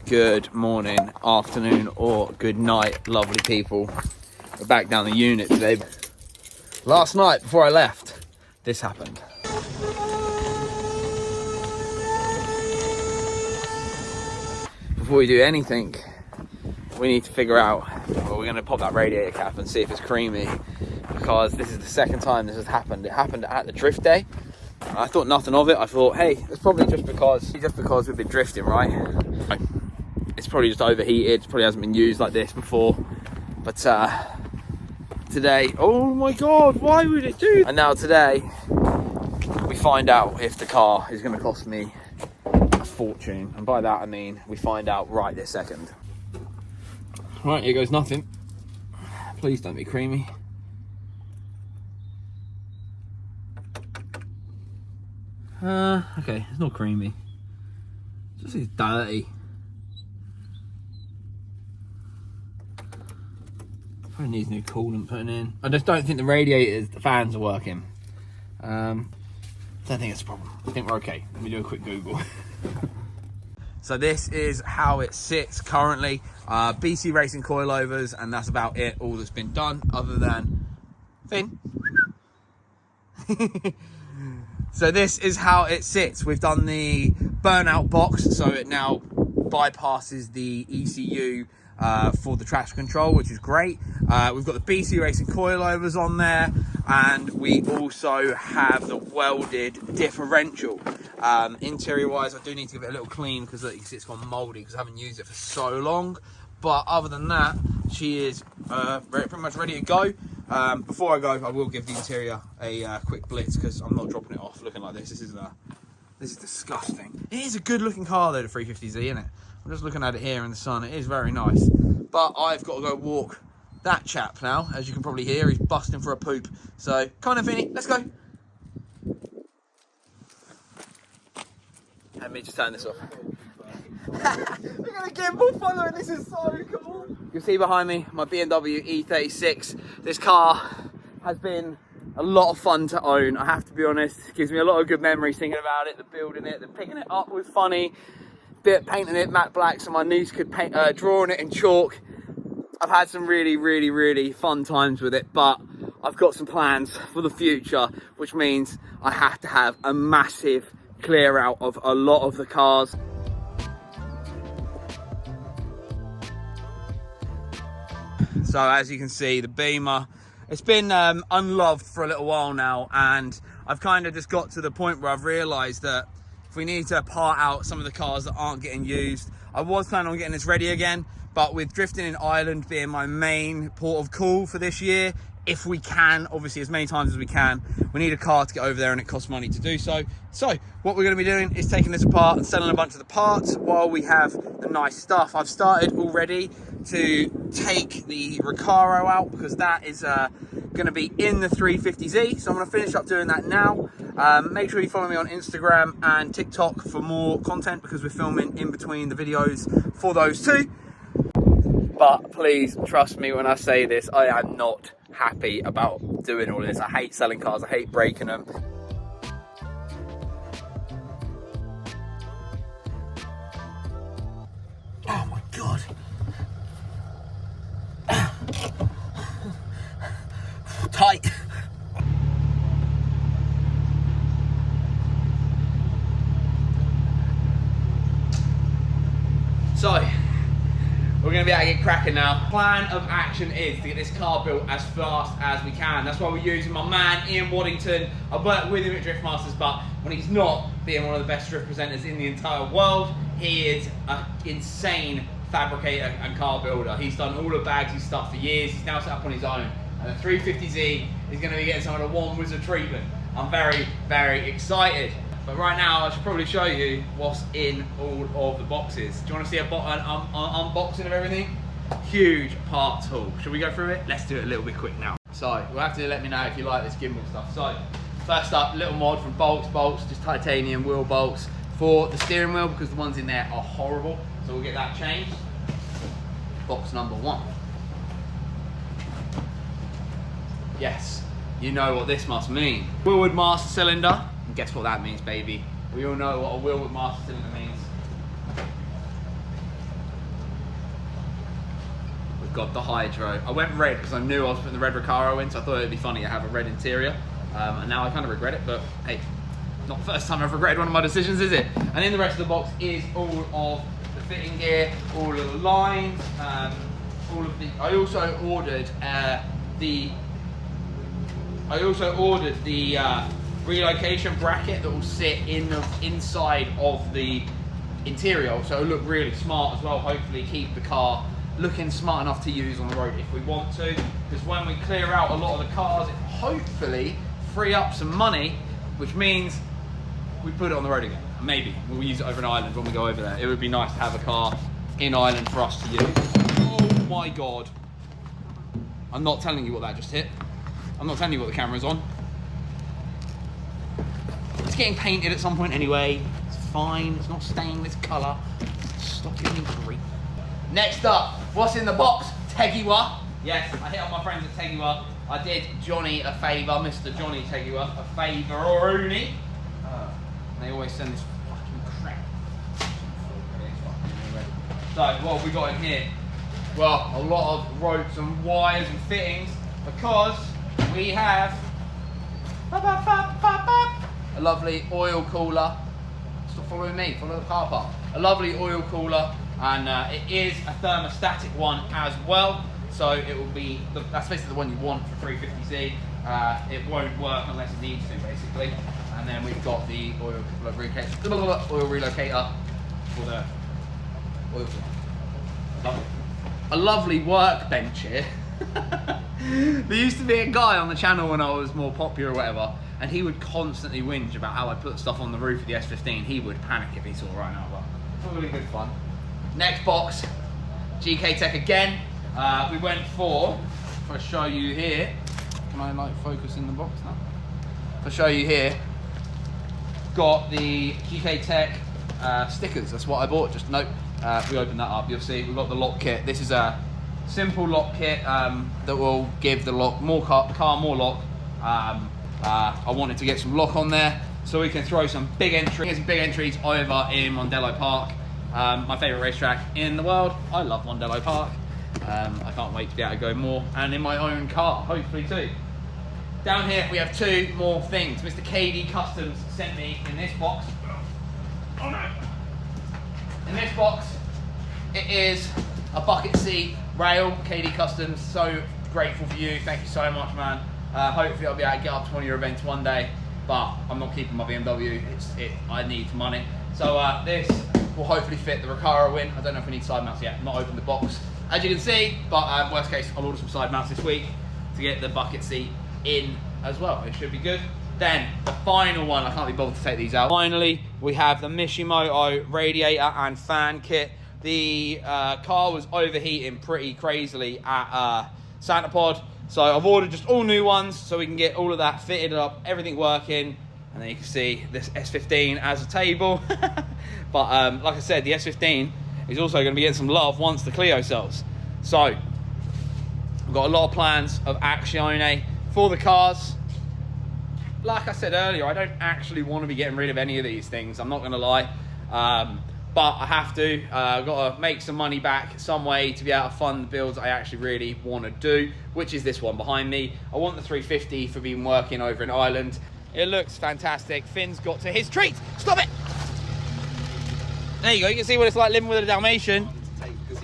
Good morning, afternoon, or good night, lovely people. We're back down the unit today. Last night, before I left, this happened. Before we do anything, we need to figure out, well, we're going to pop that radiator cap and see if it's creamy, because this is the second time this has happened. It happened at the drift day. I thought nothing of it. I thought, hey, it's probably just because we've been drifting, right? It's probably just overheated. It probably hasn't been used like this before. But today, oh my God, why would it do? And now today, we find out if the car is going to cost me a fortune. And by that, I mean, we find out right this second. Right, here goes nothing. Please don't be creamy. Okay, it's not creamy. It's just dirty. Probably needs new coolant putting in. I just don't think the fans are working. Don't think it's a problem. I think we're okay. Let me do a quick Google. So this is how it sits currently. BC Racing coilovers, and that's about it. All that's been done, other than Finn. So this is how it sits. We've done the burnout box, so it now bypasses the ECU for the traction control, which is great. We've got the BC Racing coilovers on there, and we also have the welded differential. Interior wise, I do need to give it a little clean because it's gone mouldy because I haven't used it for so long. But other than that, she is pretty much ready to go. Before I go, I will give the interior a quick blitz because I'm not dropping it off looking like this. This is disgusting. It is a good looking car though, the 350Z, isn't it? I'm just looking at it here in the sun. It is very nice. But I've got to go walk that chap now. As you can probably hear, he's busting for a poop. So, come on, Vinny, let's go. Let me just turn this off. Look at the gimbal following, this is so cool. You can see behind me my BMW E36. This car has been a lot of fun to own, I have to be honest. It gives me a lot of good memories thinking about it, the building it, the picking it up was funny. Bit painting it matte black so my niece could paint, drawing it in chalk. I've had some really fun times with it, but I've got some plans for the future, which means I have to have a massive clear out of a lot of the cars. So as you can see, the Beamer, it's been unloved for a little while now, and I've kind of just got to the point where I've realised that if we need to part out some of the cars that aren't getting used, I was planning on getting this ready again, but with drifting in Ireland being my main port of call for this year, if we can, obviously as many times as we can, we need a car to get over there and it costs money to do so. So what we're going to be doing is taking this apart and selling a bunch of the parts while we have the nice stuff. I've started already to take the Recaro out because that is going to be in the 350Z. So I'm going to finish up doing that now. Make sure you follow me on Instagram and TikTok for more content because we're filming in between the videos for those two. But please trust me when I say this, I am not happy about doing all this. I hate selling cars, I hate breaking them. Oh my God. Tight. So, we're going to be able to get cracking now. Plan of action is to get this car built as fast as we can. That's why we're using my man Ian Waddington. I work with him at Drift Masters, but when he's not being one of the best drift presenters in the entire world, he is an insane fabricator and car builder. He's done all the Bagsy stuff for years. He's now set up on his own. And the 350Z is going to be getting some of the One Wizard treatment. I'm very excited. But right now, I should probably show you what's in all of the boxes. Do you want to see an unboxing of everything? Huge part tool. Should we go through it? Let's do it a little bit quick now. So, you'll have to let me know if you like this gimbal stuff. So, first up, little mod from Bolts, just titanium wheel bolts for the steering wheel because the ones in there are horrible. So we'll get that changed. Box number one. Yes, you know what this must mean. Wheelwood master cylinder. And guess what that means, baby? We all know what a wheelwood master cylinder means. got the Hydro. I went red because I knew I was putting the red Recaro in, so I thought it'd be funny to have a red interior. And now I kind of regret it, but hey, not the first time I've regretted one of my decisions, is it? And in the rest of the box is all of the fitting gear, all of the lines, all of the. I also ordered the relocation bracket that will sit inside of the interior, so it'll look really smart as well. Hopefully keep the car looking smart enough to use on the road if we want to, because when we clear out a lot of the cars, it hopefully free up some money, which means we put it on the road again. Maybe we'll use it over in Ireland when we go over there. It would be nice to have a car in Ireland for us to use. Oh my God. I'm not telling you what that just hit. I'm not telling you what the camera's on. It's getting painted at some point anyway. It's fine, it's not staying this colour. Stop getting green. Next up, what's in the box? Tegiwa. Yes, I hit up my friends at Tegiwa. I did Johnny a favour, Mr. Johnny Tegiwa, a favour or uni. They always send this fucking crap. So what have we got in here? Well, a lot of ropes and wires and fittings, because we have a lovely oil cooler. Stop following me, follow the car park. A lovely oil cooler, and it is a thermostatic one as well. So it will be, that's basically the one you want for 350Z. It won't work unless it needs to, basically. And then we've got the oil relocator for the oil cooler. A lovely workbench here. There used to be a guy on the channel when I was more popular or whatever, and he would constantly whinge about how I put stuff on the roof of the S15. He would panic if he saw right now, but it's really good fun. Next box, GK Tech again. We went for, if I show you here, can I like focus in the box now? If I show you here, got the GK Tech stickers. That's what I bought. Just note, we open that up, you'll see we've got the lock kit. This is a simple lock kit that will give the lock car more lock. I wanted to get some lock on there so we can throw some big entries over in Mondello Park, my favourite racetrack in the world. I love Mondello Park. I can't wait to be able to go more, and in my own car, hopefully too. Down here we have two more things. Mr. KD Customs sent me in this box. Oh no! In this box, it is a bucket seat rail. KD Customs, so grateful for you. Thank you so much, man. Hopefully I'll be able to get up to one of your events one day, but I'm not keeping my BMW. I need money. So this will hopefully fit the Recaro in. I don't know if we need side mounts yet. I've not opened the box, as you can see, but worst case, I'll order some side mounts this week to get the bucket seat in as well. It should be good. Then the final one, I can't be bothered to take these out. Finally, we have the Mishimoto radiator and fan kit. The car was overheating pretty crazily at Santa Pod, so I've ordered just all new ones so we can get all of that fitted up, everything working, and then you can see this S15 as a table. But like I said, the S15 is also going to be getting some love once the Clio sells. So we've got a lot of plans of azione for the cars. Like I said earlier, I don't actually want to be getting rid of any of these things, I'm not going to lie. But I have to. I've got to make some money back some way to be able to fund the builds I actually really want to do, which is this one behind me. I want the 350 for being working over in Ireland. It looks fantastic. Finn's got to his treat. Stop it! There you go. You can see what it's like living with a Dalmatian.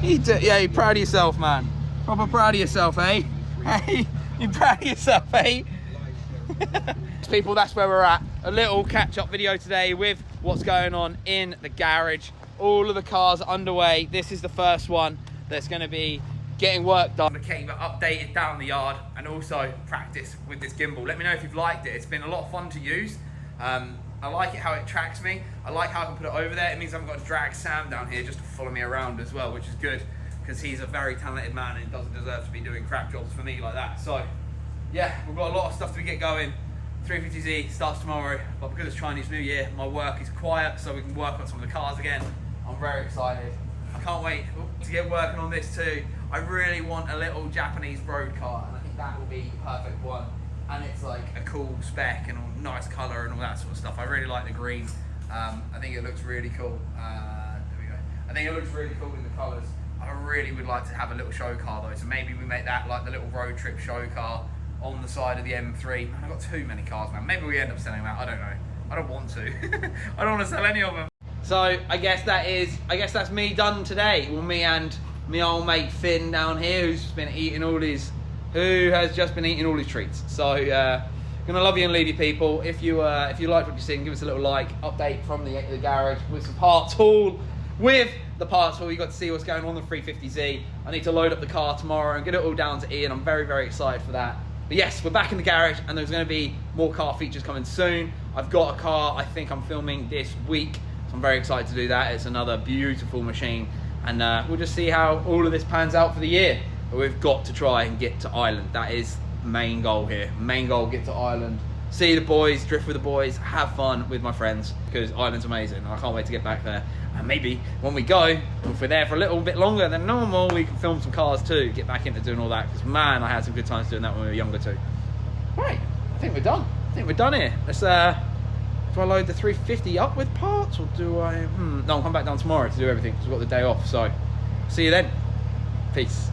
Yeah, you're proud of yourself, man. Proper proud of yourself, eh? Hey, you're proud of yourself, eh? People, that's where we're at. A little catch-up video today with what's going on in the garage. All of the cars are underway. This is the first one that's going to be getting work done. Getting updated down the yard, and also practice with this gimbal. Let me know if you've liked it. It's been a lot of fun to use. I like it how it tracks me. I like how I can put it over there. It means I haven't got to drag Sam down here just to follow me around as well, which is good, because he's a very talented man and doesn't deserve to be doing crap jobs for me like that. So yeah, we've got a lot of stuff to get going. 350Z starts tomorrow, but because it's Chinese New Year, my work is quiet, so we can work on some of the cars again. I'm very excited. I can't wait to get working on this too. I really want a little Japanese road car, and I think that will be a perfect one. And it's like a cool spec and a nice colour and all that sort of stuff. I really like the green. I think it looks really cool. There we go. I think it looks really cool in the colours. I really would like to have a little show car though, so maybe we make that like the little road trip show car on the side of the M3. Man, I've got too many cars, man. Maybe we end up selling them out, I don't know. I don't want to. I don't want to sell any of them. So I guess that's me done today. Well, me and my old mate Finn down here, who's just been eating all his treats. So gonna love you and leave you, people. If you liked what you've seen, give us a little like. Update from the garage with some parts haul. With the parts haul, you got to see what's going on the 350Z. I need to load up the car tomorrow and get it all down to Ian. I'm very, very excited for that. But yes, we're back in the garage, and there's going to be more car features coming soon. I've got a car I think I'm filming this week, so I'm very excited to do that. It's another beautiful machine, and we'll just see how all of this pans out for the year. But we've got to try and get to Ireland. That is main goal here. Main goal, get to Ireland, see the boys, drift with the boys, have fun with my friends, because Ireland's amazing. I can't wait to get back there. And maybe when we go, if we're there for a little bit longer than normal, we can film some cars too, get back into doing all that, because man, I had some good times doing that when we were younger too. Right, I think we're done. I think we're done here. Let's do I load the 350 up with parts, or do I no, I'll come back down tomorrow to do everything because we've got the day off. So see you then. Peace.